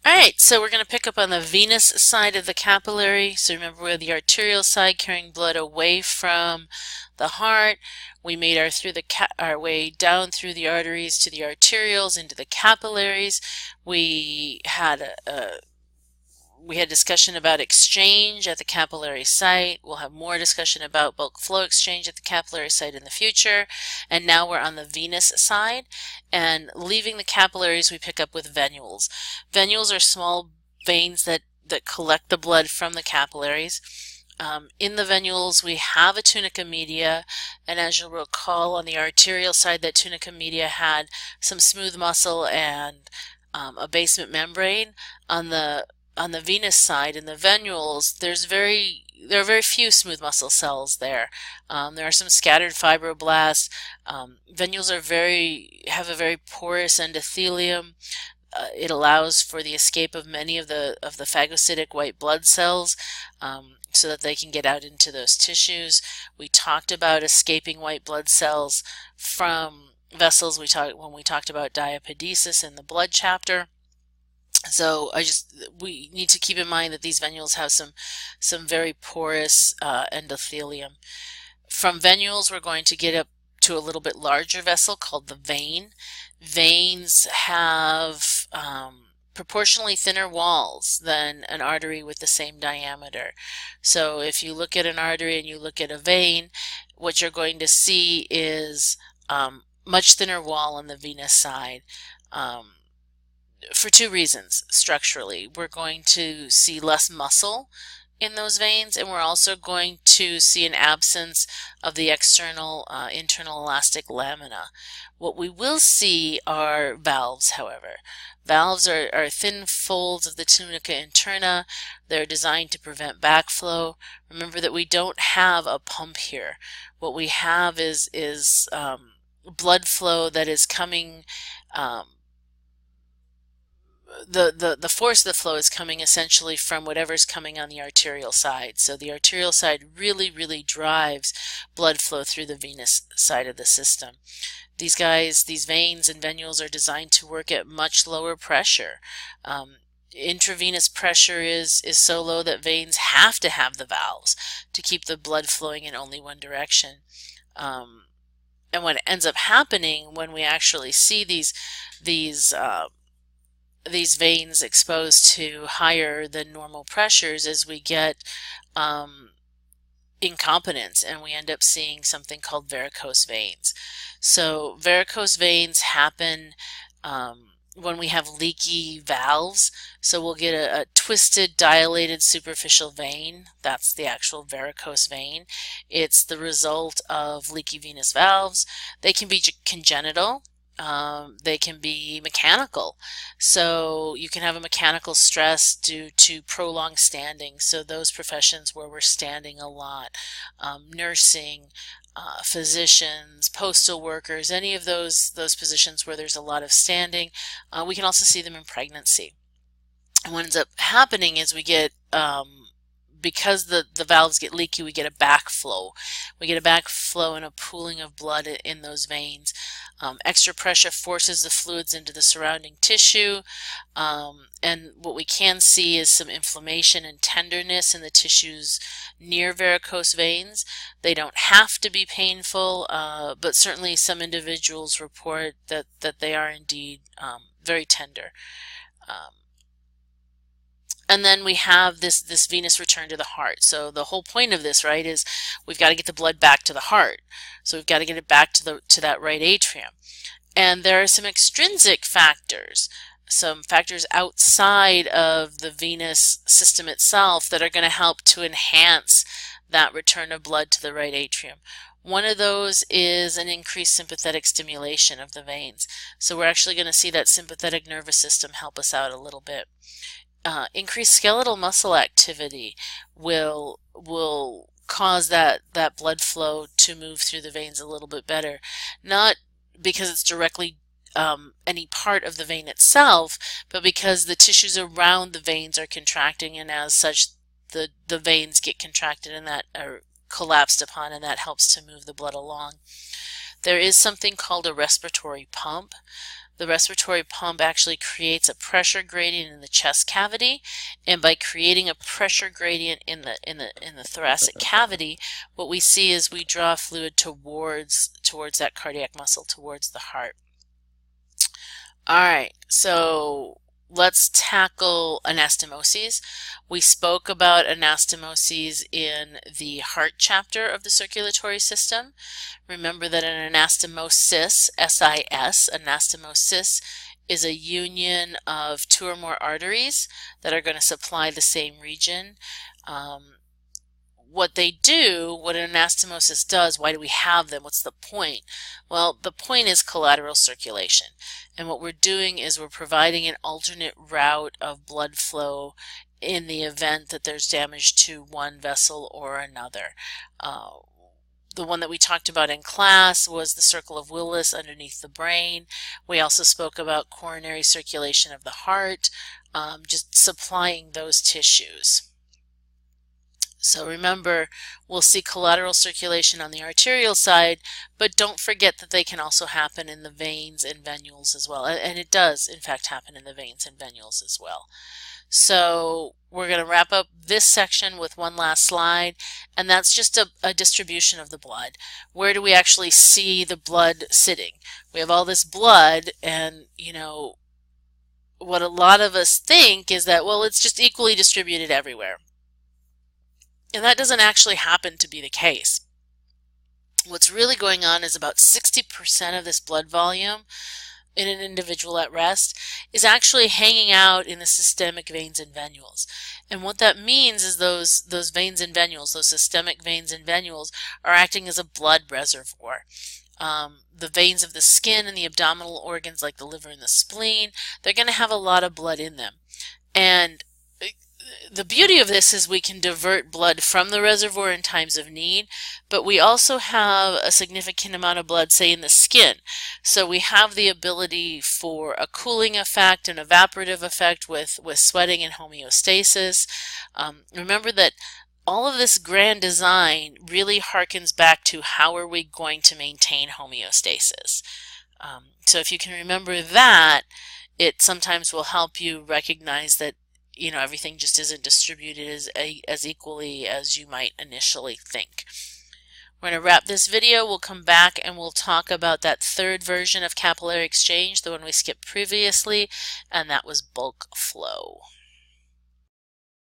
All right, so we're going to pick up on the venous side of the capillary. So remember, we're the arterial side carrying blood away from the heart. We made our way down through the arteries to the arterioles into the capillaries. We had we had discussion about exchange at the capillary site. We'll have more discussion about bulk flow exchange at the capillary site in the future. And now we're on the venous side. And leaving the capillaries, we pick up with venules. Venules are small veins that collect the blood from the capillaries. In the venules, we have a tunica media, and as you'll recall, on the arterial side, that tunica media had some smooth muscle and a basement membrane. On the venous side, in the venules, there are very few smooth muscle cells there. There are some scattered fibroblasts. Venules have a very porous endothelium. It allows for the escape of many of the phagocytic white blood cells, so that they can get out into those tissues. We talked about escaping white blood cells from vessels when we talked about diapedesis in the blood chapter. So we need to keep in mind that these venules have some very porous endothelium. From venules, we're going to get up to a little bit larger vessel called the vein. Veins have proportionally thinner walls than an artery with the same diameter. So if you look at an artery and you look at a vein, what you're going to see is much thinner wall on the venous side. For two reasons structurally. We're going to see less muscle in those veins, and we're also going to see an absence of the external internal elastic lamina. What we will see are valves, however. Valves are thin folds of the tunica interna. They're designed to prevent backflow. Remember that we don't have a pump here. What we have is blood flow that is coming the force of the flow is coming essentially from whatever's coming on the arterial side. So the arterial side really drives blood flow through the venous side of the system. These veins and venules are designed to work at much lower pressure. Intravenous pressure is so low that veins have to have the valves to keep the blood flowing in only one direction. And what ends up happening when we actually see these veins exposed to higher than normal pressures is we get incompetence, and we end up seeing something called varicose veins. So varicose veins happen when we have leaky valves. So we'll get a twisted, dilated superficial vein. That's the actual varicose vein. It's the result of leaky venous valves. They can be congenital. They can be mechanical. So you can have a mechanical stress due to prolonged standing. So those professions where we're standing a lot, nursing, physicians, postal workers, any of those positions where there's a lot of standing. We can also see them in pregnancy. And what ends up happening is we get because the valves get leaky, we get a backflow. We get a backflow and a pooling of blood in those veins. Extra pressure forces the fluids into the surrounding tissue, and what we can see is some inflammation and tenderness in the tissues near varicose veins. They don't have to be painful, but certainly some individuals report that they are indeed very tender. And then we have this venous return to the heart. So the whole point of this, right, is we've got to get the blood back to the heart. So we've got to get it back to that right atrium. And there are some extrinsic factors, some factors outside of the venous system itself that are going to help to enhance that return of blood to the right atrium. One of those is an increased sympathetic stimulation of the veins. So we're actually going to see that sympathetic nervous system help us out a little bit. Increased skeletal muscle activity will cause that blood flow to move through the veins a little bit better. Not because it's directly any part of the vein itself, but because the tissues around the veins are contracting, and as such the veins get contracted and that are collapsed upon, and that helps to move the blood along. There is something called a respiratory pump. the respiratory pump actually creates a pressure gradient in the chest cavity, and by creating a pressure gradient in the thoracic cavity, what we see is we draw fluid towards that cardiac muscle, towards the heart. All right, so let's tackle anastomoses. We spoke about anastomoses in the heart chapter of the circulatory system. Remember that an anastomosis, S-I-S, anastomosis, is a union of two or more arteries that are going to supply the same region. What an anastomosis does, why do we have them? What's the point? Well, the point is collateral circulation. And what we're doing is we're providing an alternate route of blood flow in the event that there's damage to one vessel or another. The one that we talked about in class was the circle of Willis underneath the brain. We also spoke about coronary circulation of the heart, just supplying those tissues. So remember, we'll see collateral circulation on the arterial side, but don't forget that they can also happen in the veins and venules as well. And it does, in fact, happen in the veins and venules as well. So we're going to wrap up this section with one last slide, and that's just a distribution of the blood. Where do we actually see the blood sitting? We have all this blood, and, you know, what a lot of us think is that, well, it's just equally distributed everywhere. And that doesn't actually happen to be the case. What's really going on is about 60% of this blood volume in an individual at rest is actually hanging out in the systemic veins and venules. And what that means is those veins and venules, those systemic veins and venules, are acting as a blood reservoir. The veins of the skin and the abdominal organs like the liver and the spleen, they're going to have a lot of blood in them. And the beauty of this is we can divert blood from the reservoir in times of need, but we also have a significant amount of blood, say, in the skin. So we have the ability for a cooling effect, an evaporative effect with sweating and homeostasis. Remember that all of this grand design really harkens back to how are we going to maintain homeostasis. So if you can remember that, it sometimes will help you recognize that, you know, everything just isn't distributed as equally as you might initially think. We're going to wrap this video. We'll come back and we'll talk about that third version of capillary exchange, the one we skipped previously, and that was bulk flow.